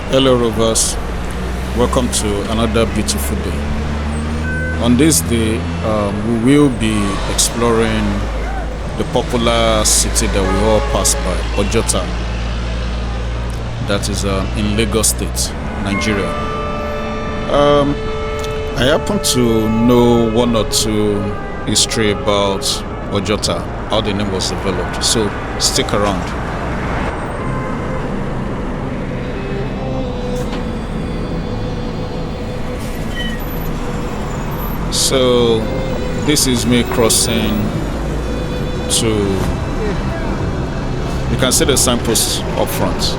Hello, Rovers. Welcome to another beautiful day. On this day, we will be exploring the popular city that we all pass by, Ojota, that is in Lagos State, Nigeria. I happen to know one or two history about Ojota, how the name was developed. So stick around. So this is me crossing to, you can see the signpost up front,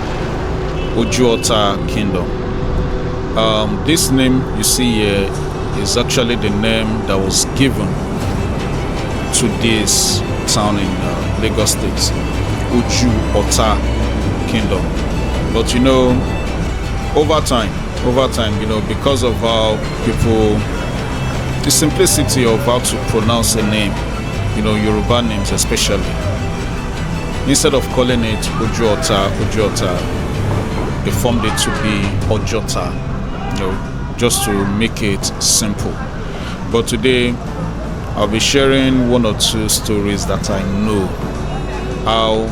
Oju Ota Kingdom. This name you see here is actually the name that was given to this town in Lagos State, Oju Ota Kingdom. But over time, because of how people, the simplicity of how to pronounce a name, Yoruba names especially, instead of calling it Oju Ota, they formed it to be Ojota, just to make it simple. But today, I'll be sharing one or two stories that I know how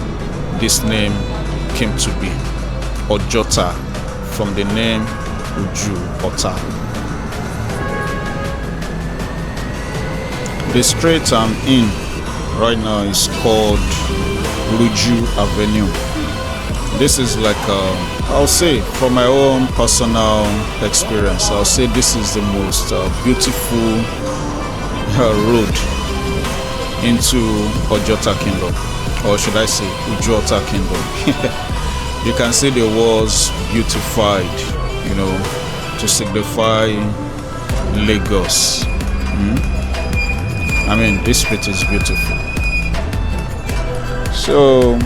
this name came to be, Ojota, from the name Oju Ota. The street I'm in right now is called Oju Avenue. This is like, I'll say, from my own personal experience, I'll say this is the most beautiful road into Ojota Kingdom, or should I say Oju Ota Kingdom. You can see the walls beautified, to signify Lagos. This street is beautiful. So,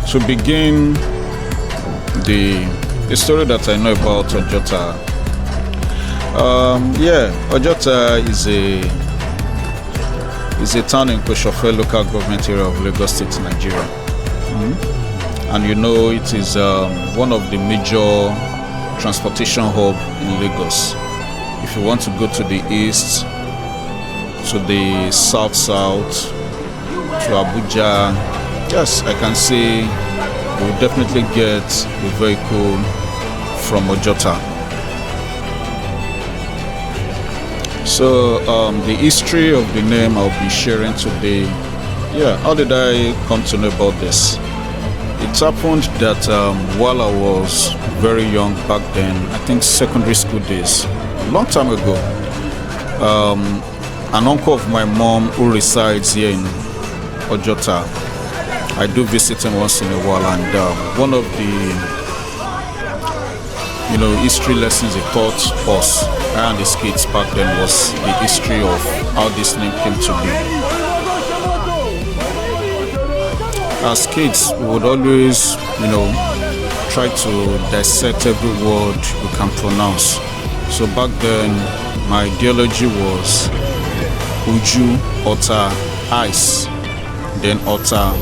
to begin the story that I know about Ojota, Ojota is a town in Koshofe local government area of Lagos State, Nigeria. And it is one of the major transportation hub in Lagos. If you want to go to the east, to the south, to Abuja, yes, I can say you will definitely get a vehicle from Ojota. So the history of the name I'll be sharing today. How did I come to know about this? It happened that while I was very young back then, I think secondary school days, a long time ago, an uncle of my mom who resides here in Ojota, I do visit him once in a while, and one of the history lessons he taught us and his kids back then was the history of how this name came to be. As kids, we would always try to dissect every word we can pronounce. So back then my ideology was Oju Ota ice, then Ota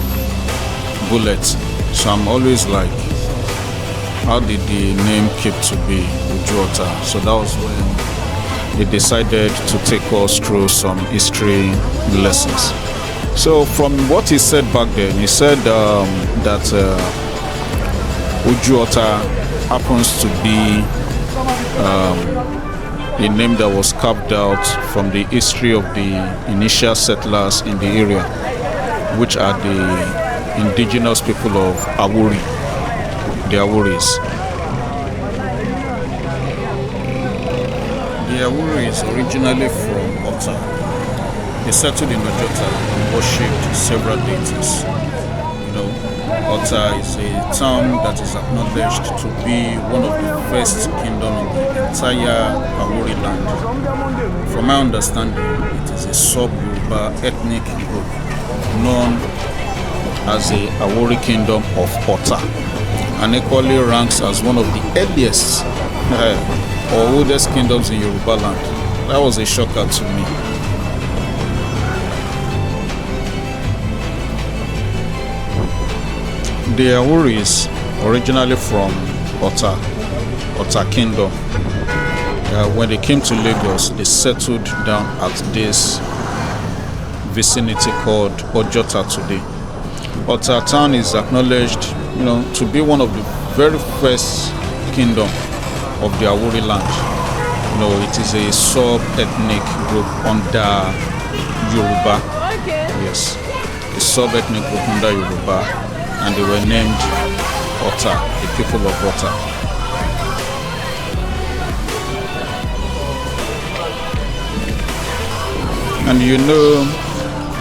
bullet. So I'm always like, how did the name keep to be Oju Ota? So that was when they decided to take us through some history lessons. So from what he said back then, he said that Oju Ota happens to be a name that was carved out from the history of the initial settlers in the area, which are the indigenous people of Awuri, the Awuris. The Awuris originally from Ota. They settled in Ojota and worshipped several deities. Ota is a town that is acknowledged to be one of the first kingdom in the entire Awuri land. From my understanding, it is a sub-Yoruba ethnic group known as the Awuri Kingdom of Ota, and equally ranks as one of the earliest or oldest kingdoms in Yoruba land. That was a shocker to me. The Awuris, originally from Ota, Ota Kingdom. When they came to Lagos, they settled down at this vicinity called Ojota today. Ota town is acknowledged, to be one of the very first kingdom of the Awori land. It is a sub-ethnic group under Yoruba. Okay. Yes, a sub-ethnic group under Yoruba, and they were named Ota, the people of Ota. And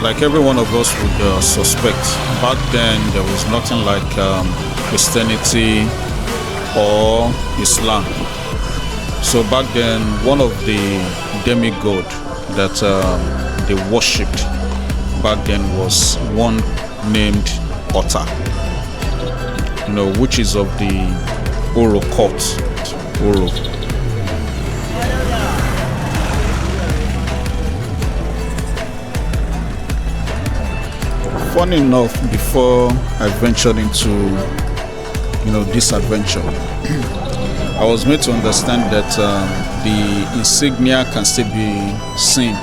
like every one of us would suspect, back then there was nothing like Christianity or Islam. So back then, one of the demigod that they worshipped back then was one named Ota, which is of the Oro cult. Oro. Funny enough, before I ventured into this adventure, I was made to understand that the insignia can still be seen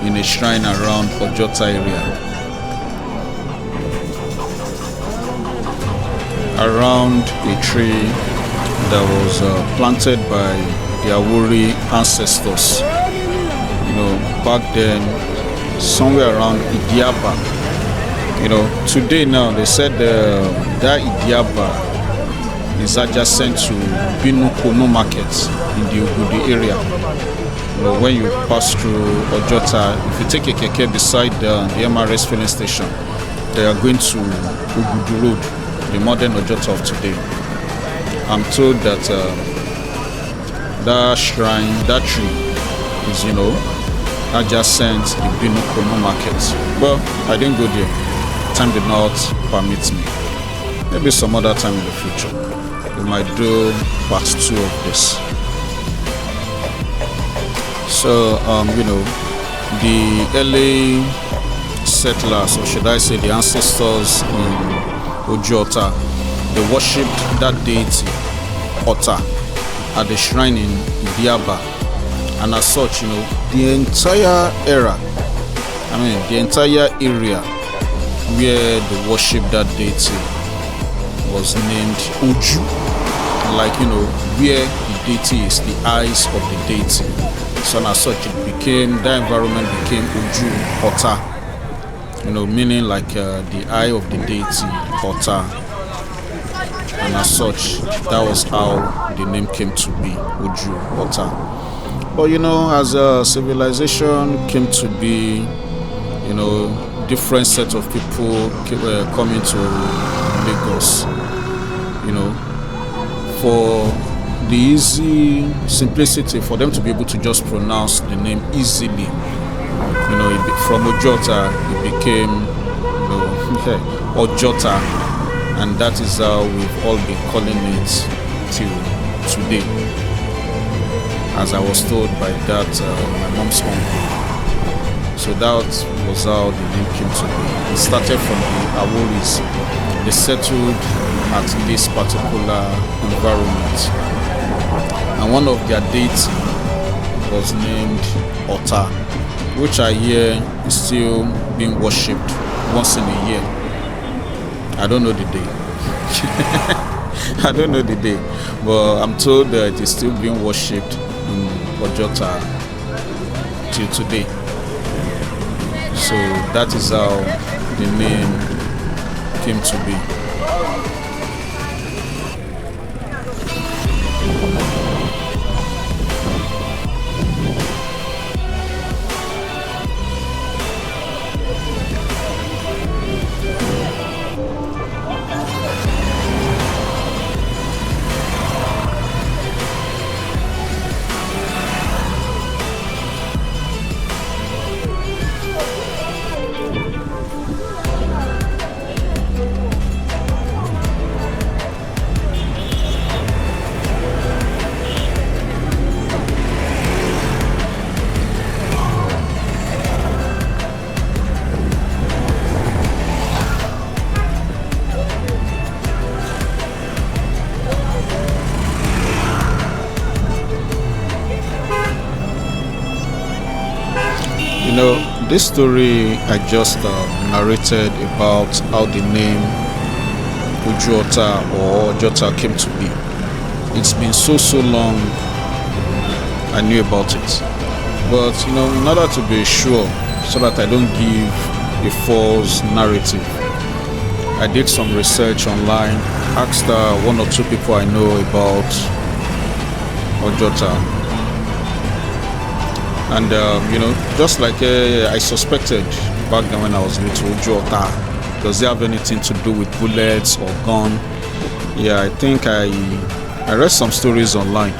in a shrine around Ojota area, around a tree that was planted by the Awori ancestors. Back then, somewhere around Idiaba. Today now they said that Idiaba is adjacent to Binukono market in the Ugudi area. When you pass through Ojota, if you take a keke beside the MRS filling station, they are going to Ugudu Road, the modern Ojota of today. I'm told that that shrine, that tree is, adjacent to the Binukono market. Well, I didn't go there. Time did not permit me. Maybe some other time in the future we might do part 2 of this. So the early settlers, or should I say the ancestors in Oju Ota, they worshipped that deity Ota at the shrine in Idiaba, and as such, the entire the entire area where they worship that deity was named Oju. Like, where the deity is, the eyes of the deity. So as such, that environment became Oju Ota, meaning like the eye of the deity, Ota. And as such, that was how the name came to be, Oju Ota. But as a civilization came to be, different set of people coming to Lagos, for the easy simplicity, for them to be able to just pronounce the name easily. From Ojota, it became Ojota, and that is how we've all been calling it till today, as I was told by my mom's uncle. So that was how the name came to be. It started from the Aworis. They settled at this particular environment, and one of their deities was named Ota, which I hear is still being worshipped once in a year. I don't know the day. I don't know the day, but I'm told that it is still being worshipped in Ojota till today. So that is how the name came to be. This story I just narrated about how the name Oju Ota or Ojota came to be. It's been so long I knew about it. But in order to be sure, so that I don't give a false narrative, I did some research online, asked one or two people I know about Ojota, and just like I suspected back then when I was little, Oju Ota, does it have anything to do with bullets or gun? Yeah, I think I read some stories online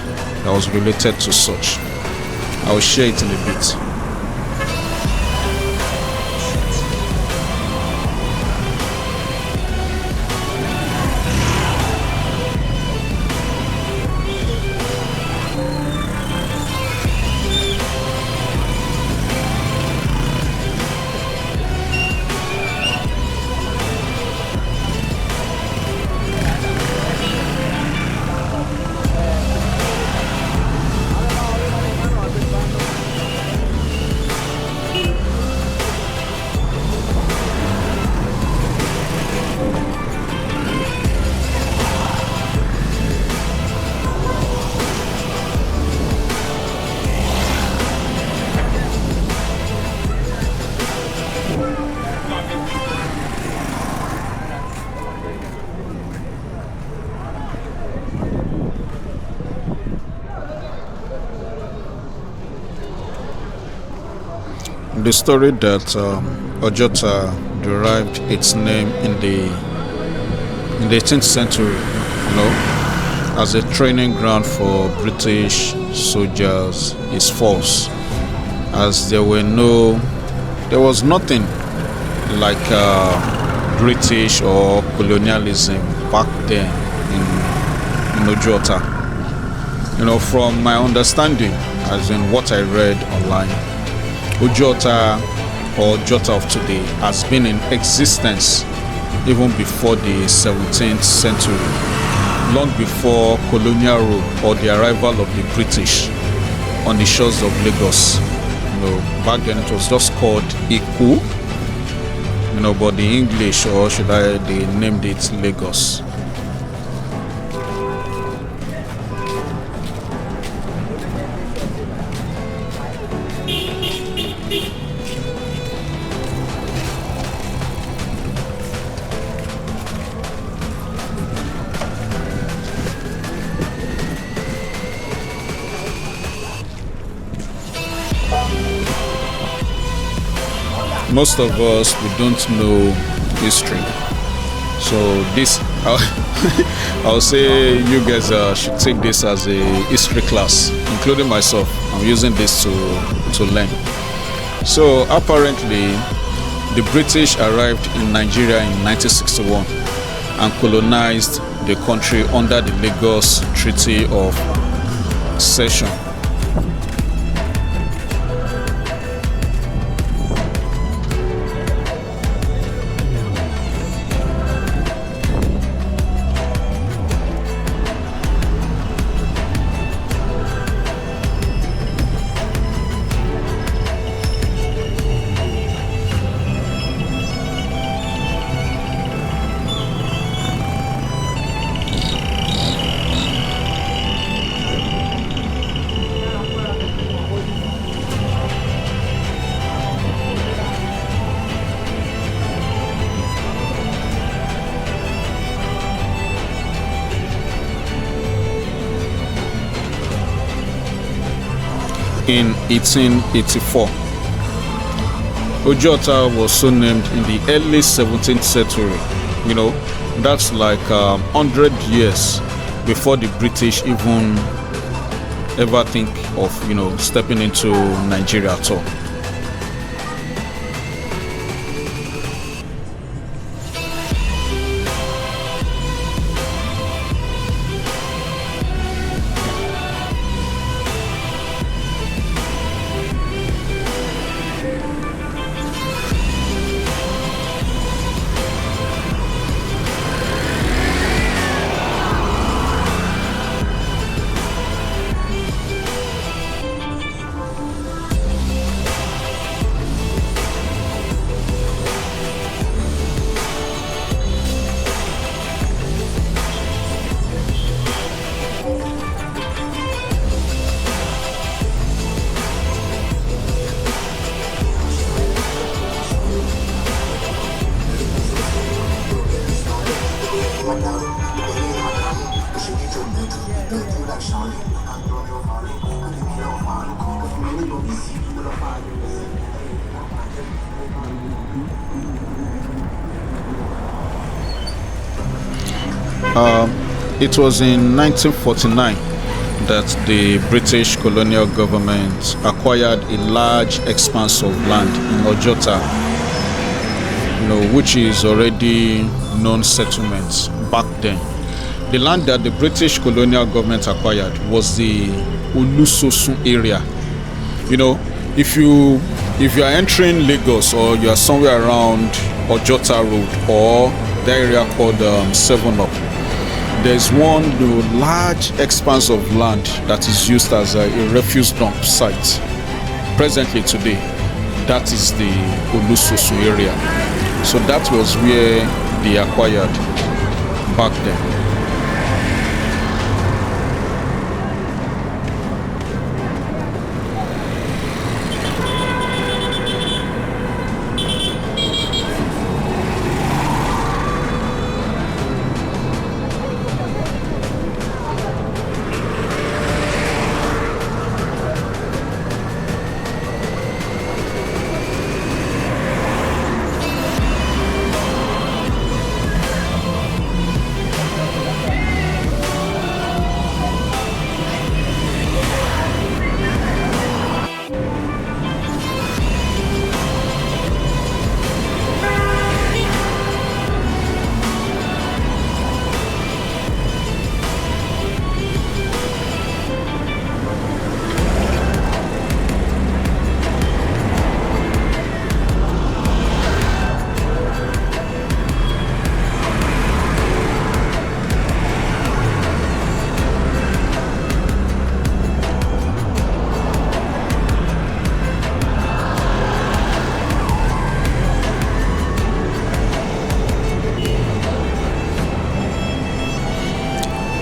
that was related to such. I will share it in a bit. The story that Ojota derived its name in the 18th century, as a training ground for British soldiers is false, as there was nothing like British or colonialism back then in Oju Ota. From my understanding, as in what I read online, Oju Ota or Jota of today has been in existence even before the 17th century, long before colonial rule or the arrival of the British on the shores of Lagos. Back then it was just called Iku, but the English, or should I, they named it Lagos. Most of us, we don't know history, so this I'll say you guys should take this as a history class, including myself. I'm using this to learn. So apparently the British arrived in Nigeria in 1961 and colonized the country under the Lagos Treaty of Cession. In 1884, Oju Ota was so named in the early 17th century. That's like 100 years before the British even ever think of stepping into Nigeria at all. It was in 1949 that the British colonial government acquired a large expanse of land in Ojota, which is already known settlements back then. The land that the British colonial government acquired was the Olusosun area. If you are entering Lagos or you are somewhere around Ojota Road or the area called 7 Up, there's one large expanse of land that is used as a refuse dump site. Presently today, that is the Olusosun area. So that was where they acquired back then.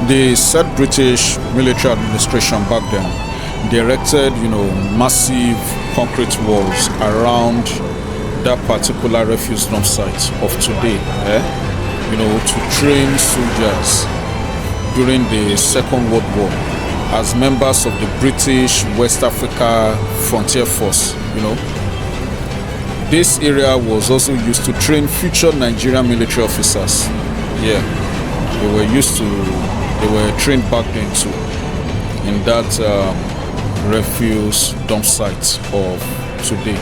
The said British military administration back then, they erected, massive concrete walls around that particular refuse dump site of today, to train soldiers during the Second World War as members of the British West Africa Frontier Force. This area was also used to train future Nigerian military officers. They were trained back then too in that refuse dump site of today.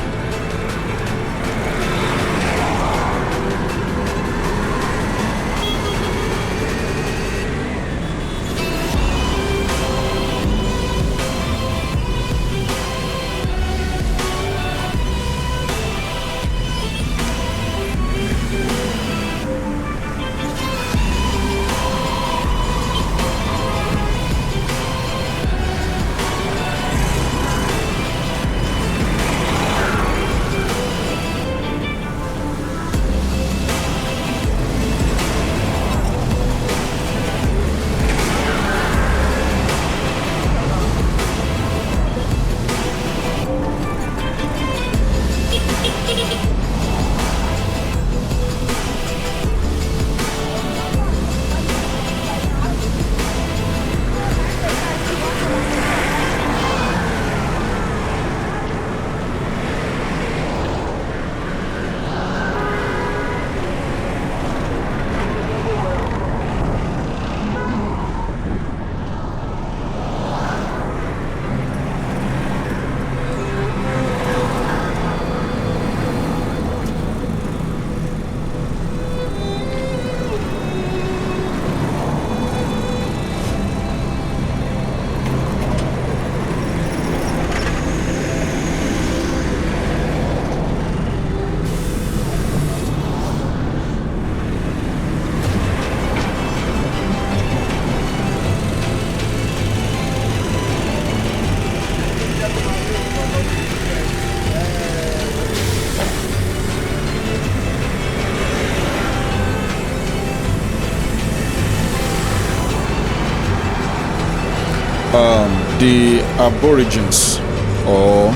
The Aborigines, or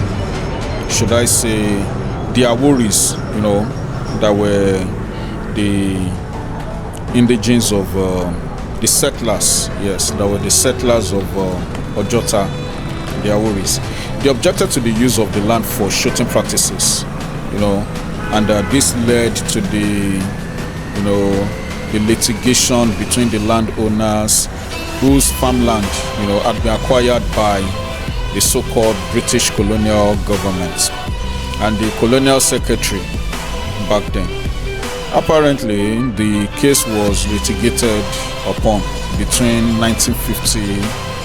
should I say the Aworis, that were the indigenes of the settlers. Yes, there were the settlers of Ojota, the Aworis. They objected to the use of the land for shooting practices, and this led to the litigation between the landowners whose farmland, had been acquired by the so-called British colonial government and the colonial secretary back then. Apparently, the case was litigated upon between 1950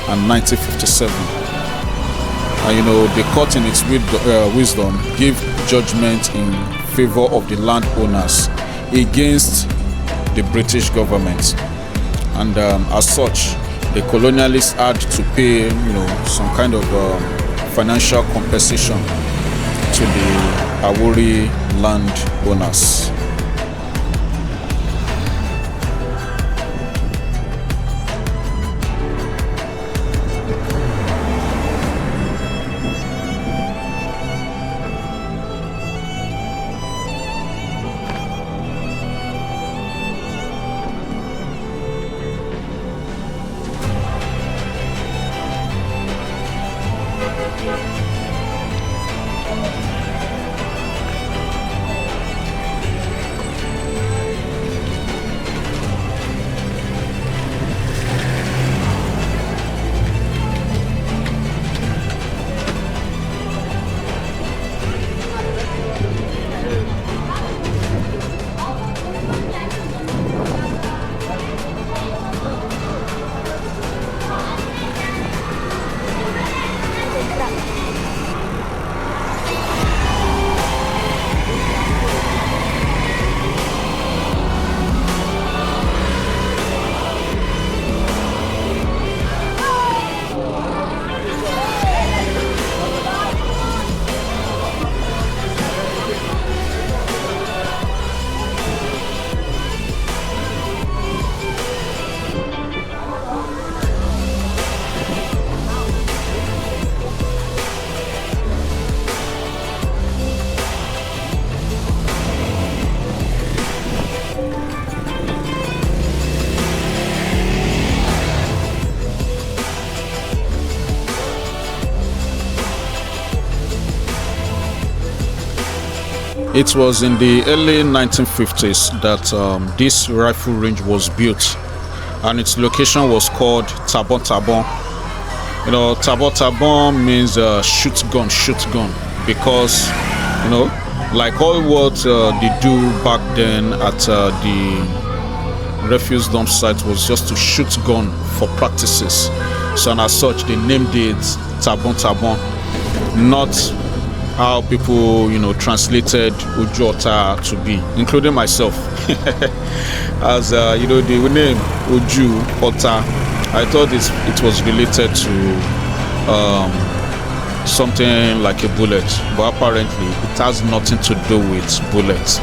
and 1957. And the court in its wisdom gave judgment in favor of the landowners against the British government. And as such, the colonialists had to pay, some kind of financial compensation to the Awori landowners. It was in the early 1950s that this rifle range was built, and its location was called Tabon Tabon. Tabon Tabon means shoot gun, because like all what they do back then at the refuse dump site was just to shoot gun for practices. So, and as such, they named it Tabon Tabon, not how people translated Oju Ota to be, including myself. As the name Oju Ota, I thought it was related to something like a bullet, but apparently it has nothing to do with bullets.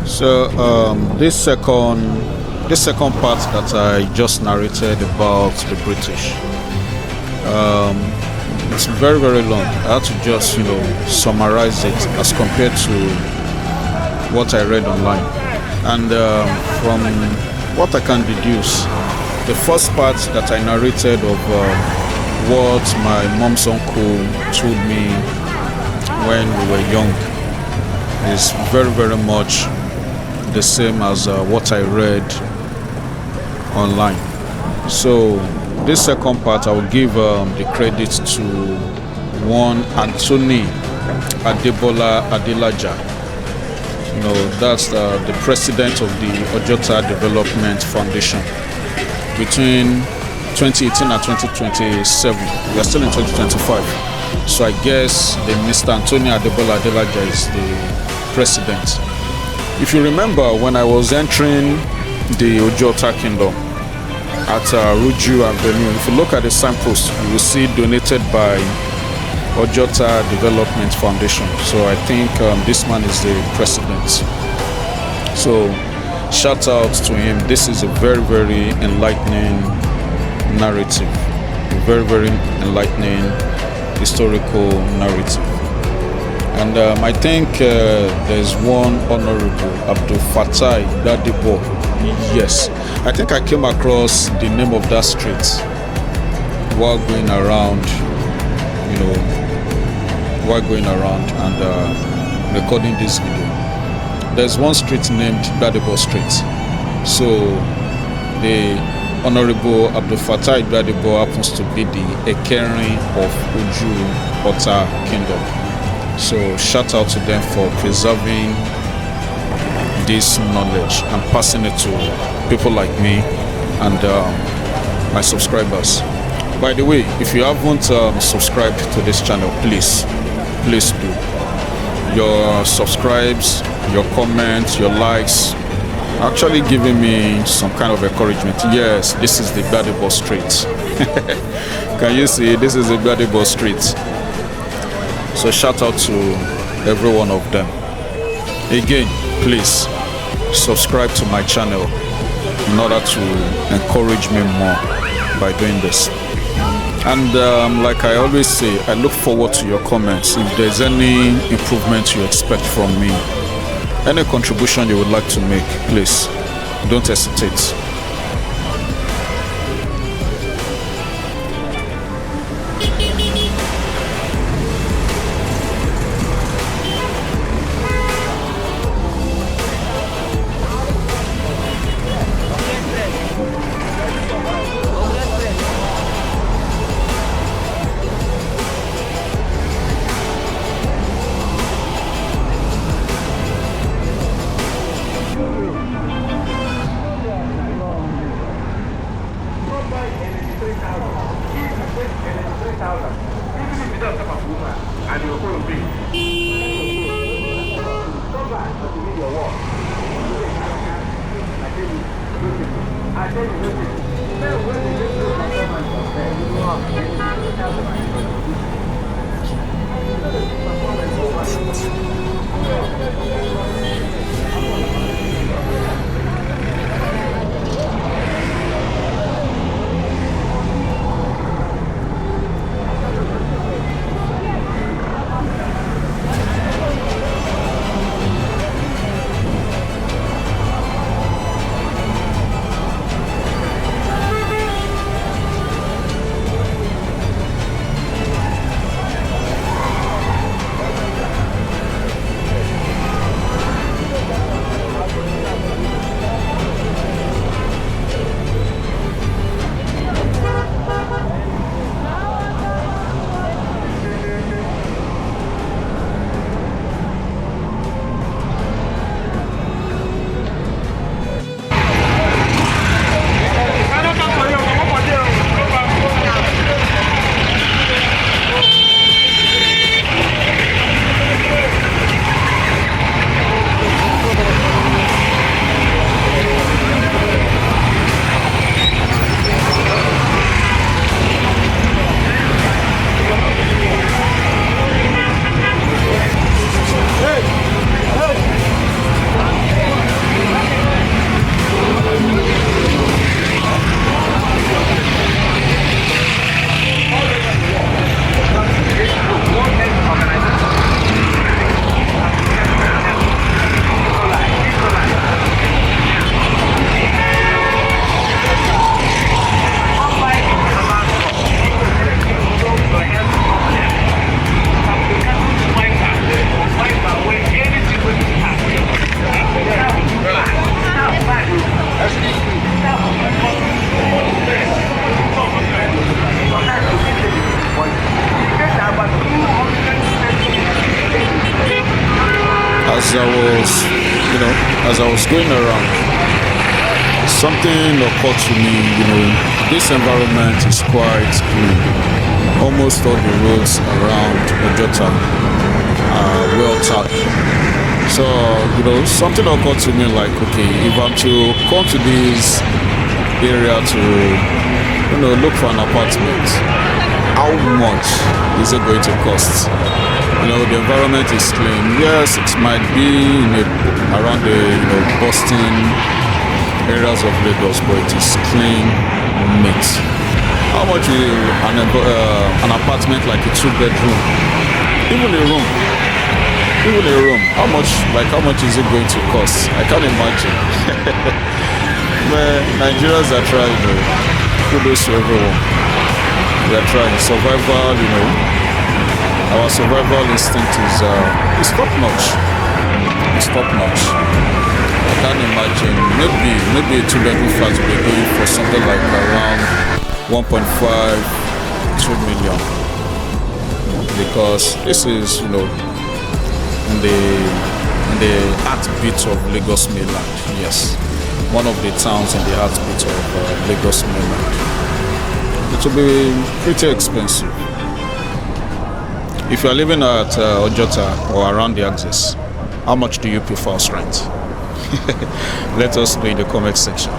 So this second part that I just narrated about the British, it's very long. I had to just summarize it as compared to what I read online, and from what I can deduce, the first part that I narrated of what my mom's uncle told me when we were young is very much the same as what I read online. So this second part I will give the credit to one Anthony Adebola Adelaja. That's the president of the Ojota Development Foundation. Between 2018 and 2027, we are still in 2025, so I guess the Mr. Anthony Adebola Adelaja is the president. If you remember, when I was entering the Oju Ota kingdom at Ruju Avenue, if you look at the signpost, you will see donated by Ojota Development Foundation. So I think this man is the president. So shout out to him. This is a very enlightening narrative, a very enlightening historical narrative. And I think there's one Honorable Abdul Fatai Dadibo. Yes, I think I came across the name of that street while going around, and recording this video. There's one street named Dadibo Street. So Honorable Abdul Fattah Igbadebo happens to be the Ekerin of Oju Ota Kingdom. So shout out to them for preserving this knowledge and passing it to people like me and my subscribers. By the way, if you haven't subscribed to this channel, please do. Your subscribes, your comments, your likes actually giving me some kind of encouragement. Yes, this is the Igbadebo street. Can you see? This is the Igbadebo street. So shout out to every one of them. Again, please subscribe to my channel in order to encourage me more by doing this. And like I always say, I look forward to your comments. If there's any improvement you expect from me, any contribution you would like to make, please don't hesitate. As I was going around, something occurred to me. This environment is quite clean. Almost all the roads around Ojota are well tarred. So, something occurred to me like, okay, if I'm to come to this area to, look for an apartment, how much is it going to cost? The environment is clean. Yes, it might be around the Boston areas of Lagos, but it is clean, neat. How much will an apartment like a 2-bedroom, even a room? How much is it going to cost? I can't imagine. But Nigerians are trying. Kudos to everyone. They are trying. Survival, our survival instinct is top notch. It's top notch. can imagine maybe a two-bedroom flat will be going for something like around 1.5, 2 million, because this is in the heartbeat of Lagos mainland. Yes, one of the towns in the heartbeat of Lagos mainland. It will be pretty expensive. If you are living at Ojota or around the axis, how much do you pay for house rent? Let us know in the comment section.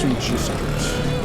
getting gist of it.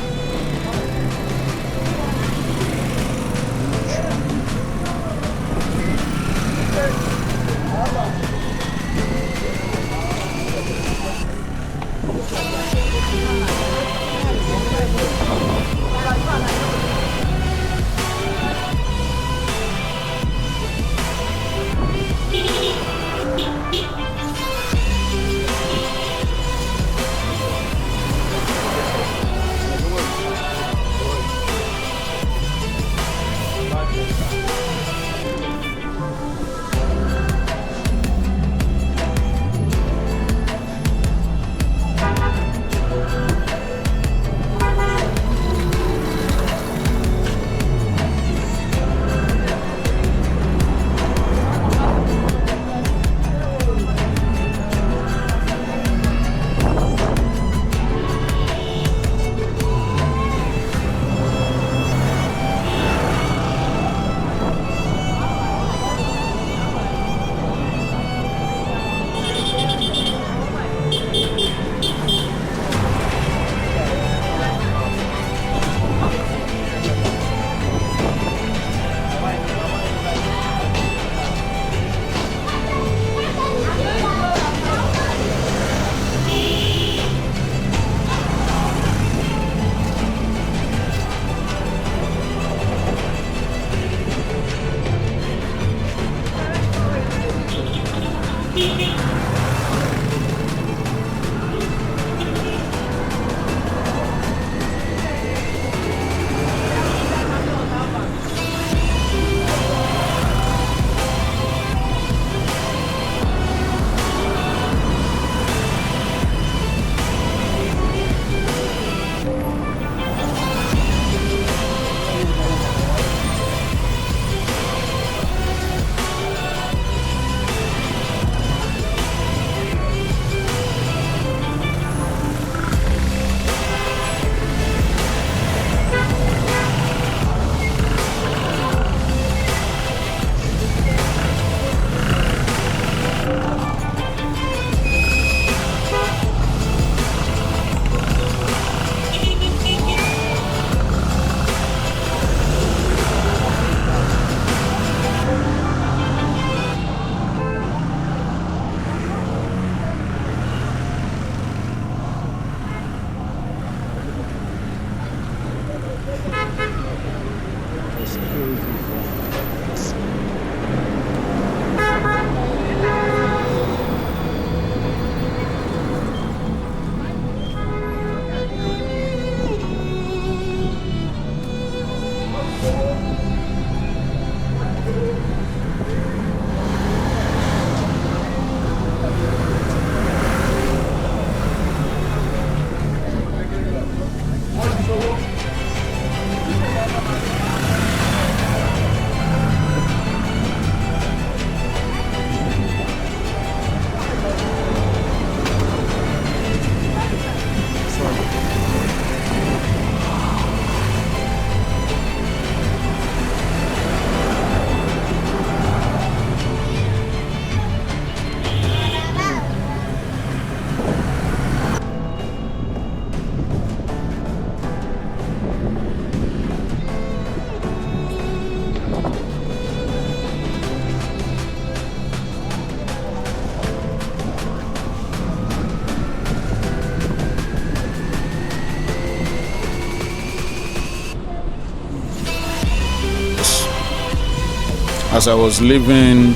As I was leaving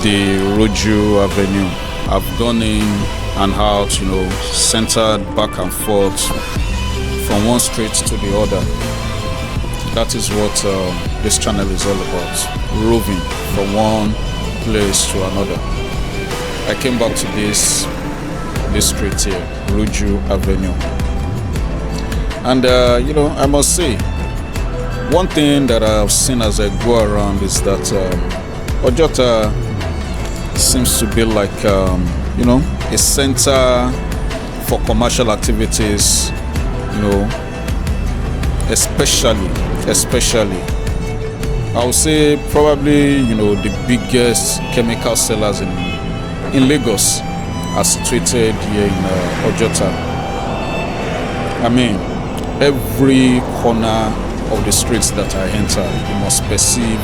the Oju Avenue, I've gone in and out, centered back and forth from one street to the other. That is what this channel is all about, roving from one place to another. I came back to this street here, Oju Avenue. And I must say, one thing that I've seen as I go around is that Ojota seems to be like a center for commercial activities, especially I would say probably the biggest chemical sellers in Lagos are situated here in Ojota. I mean, every corner of the streets that I enter, you must perceive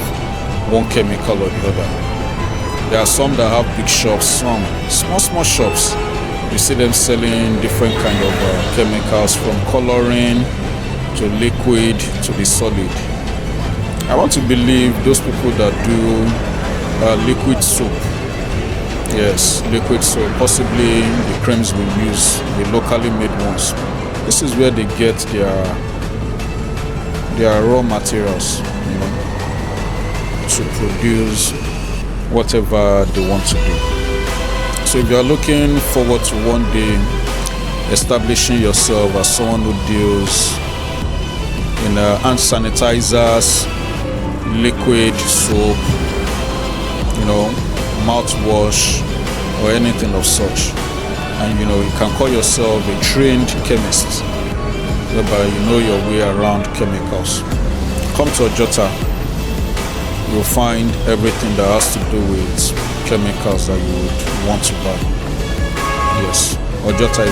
one chemical or the other. There are some that have big shops, some small shops. You see them selling different kind of chemicals, from coloring to liquid to the solid. I want to believe those people that do liquid soap. Yes, liquid soap. Possibly the creams we use, the locally made ones. This is where they get their raw materials, to produce whatever they want to do. So if you are looking forward to one day establishing yourself as someone who deals in hand sanitizers, liquid soap, mouthwash, or anything of such, and you can call yourself a trained chemist, whereby you know your way around chemicals, come to Ojota. You'll find everything that has to do with chemicals that you would want to buy. Yes, Ojota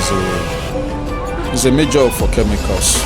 is a major hub for chemicals.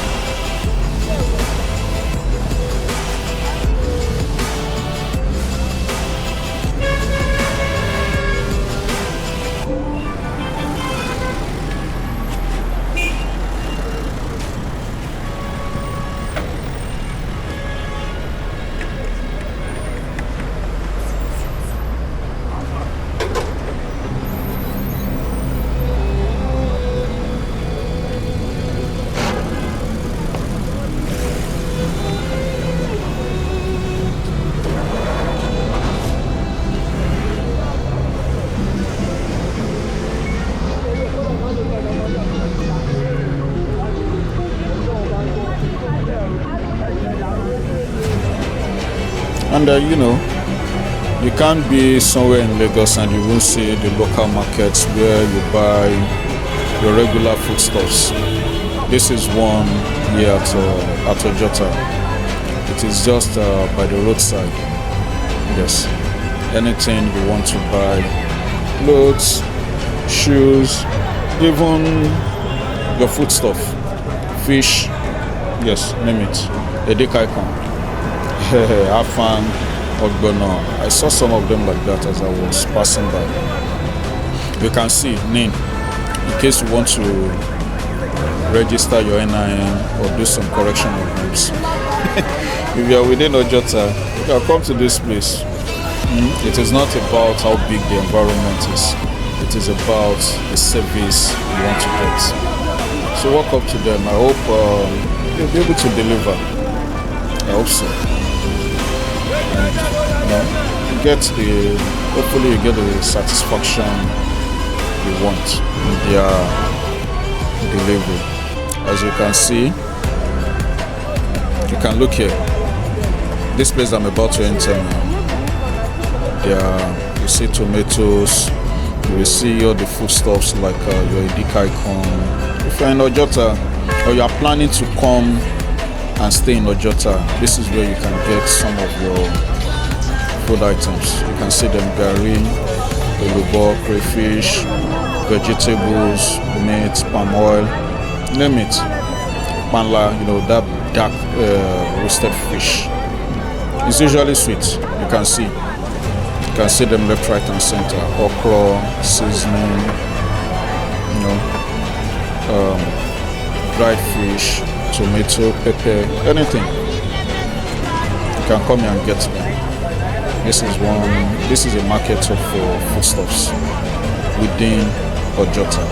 And you can't be somewhere in Lagos and you won't see the local markets where you buy your regular foodstuffs. This is one here at Ojota. It is just by the roadside. Yes, anything you want to buy, clothes, shoes, even your foodstuff, fish, yes, name it, a dick icon. Afan, Ogbono. I saw some of them like that as I was passing by. You can see NIN, in case you want to register your NIN or do some correction of names. If you are within Ojota, you can come to this place. It is not about how big the environment is. It is about the service you want to get. So walk up to them. I hope you'll be able to deliver. I hope so. Hopefully you get the satisfaction you want in their delivery. As you can see, you can look here. This place I'm about to enter now, you see tomatoes, you will see all the foodstuffs like your Edic icon. If you're in Ojota or you are planning to come and stay in Ojota, this is where you can get some of your food items. You can see them: gari, Yoruba, crayfish, vegetables, meat, palm oil, name it. Panla, that dark roasted fish. It's usually sweet. You can see them left, right, and center. Okra, seasoning, dried fish, tomato, pepper, anything. You can come here and get them. This is a market of foodstuffs within Ojota.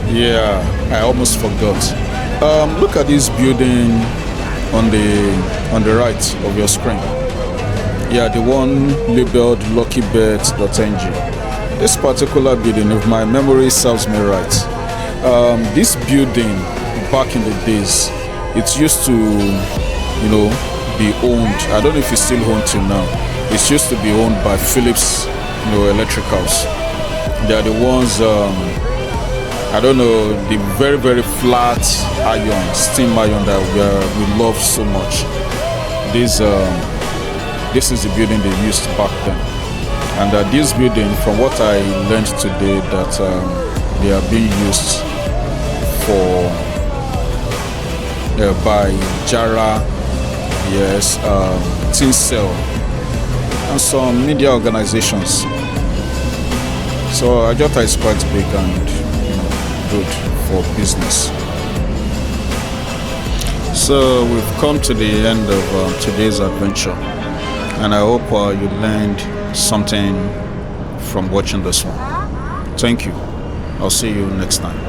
Yeah, I almost forgot. Look at this building on the right of your screen. Yeah, the one labeled luckybet.ng. This particular building, if my memory serves me right, this building back in the days, it used to, be owned. I don't know if it's still owned till now. It used to be owned by Philips, Electricals. They are the ones. I don't know, the very, very flat iron, steam iron that we love so much. This is the building they used back then. And this building, from what I learned today, that they are being used for by Jara, yes, Tinsel, and some media organizations. So Ojota is quite big and good for business. So we've come to the end of today's adventure, and I hope you learned something from watching this one. Thank you. I'll see you next time.